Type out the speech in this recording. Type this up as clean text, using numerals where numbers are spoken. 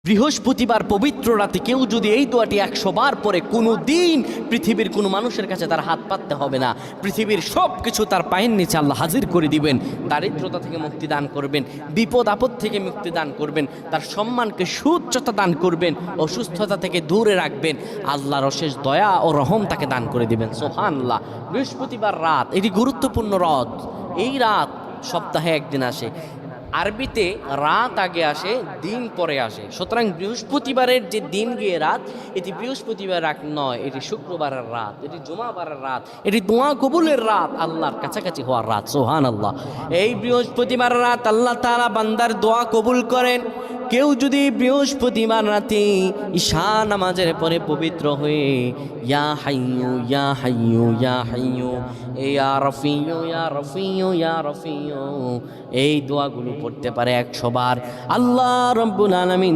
বৃহস্পতিবার পবিত্র রাতে কেউ যদি এই দোয়াটি 100 বার পরে কোনো দিন পৃথিবীর কোনো মানুষের কাছে তার হাত পাততে হবে না, পৃথিবীর সব কিছু তার পায়ের নিচে আল্লাহ হাজির করে দিবেন। দারিদ্রতা থেকে মুক্তি দান করবেন, বিপদ আপদ থেকে মুক্তি দান করবেন, তার সম্মানকে সুউচ্চতা দান করবেন, অসুস্থতা থেকে দূরে রাখবেন, আল্লাহর অশেষ দয়া ও রহম তাকে দান করে দিবেন। সুবহানাল্লাহ। বৃহস্পতিবার রাত এটি গুরুত্বপূর্ণ রাত। এই রাত সপ্তাহে একদিন আসে। আরবিতে রাত আগে আসে, দিন পরে আসে। সুতরাং বৃহস্পতিবারের যে দিন গিয়ে রাত, এটি বৃহস্পতিবার রাত নয়, এটি শুক্রবারের রাত, এটি জুমাবারের রাত, এটি দোয়া কবুলের রাত, আল্লাহর কাছাকাছি হওয়ার রাত। সুবহানাল্লাহ। এই বৃহস্পতিবার রাত আল্লাহ তাআলা বান্দার দোয়া কবুল করেন। কেউ যদি বৃহস্পতিবার রাতে ঈশা নামাজের পরে পবিত্র হয়ে ইয়া হাইয়ু ইয়া হাইয়ু ইয়া হাইয়ু ইয়া রফিয়ু ইয়া রফিয়ু ইয়া রফিয়ু এই দোয়াগুলো পড়তে পারে 100 বার, আল্লাহ রাব্বুল আলামিন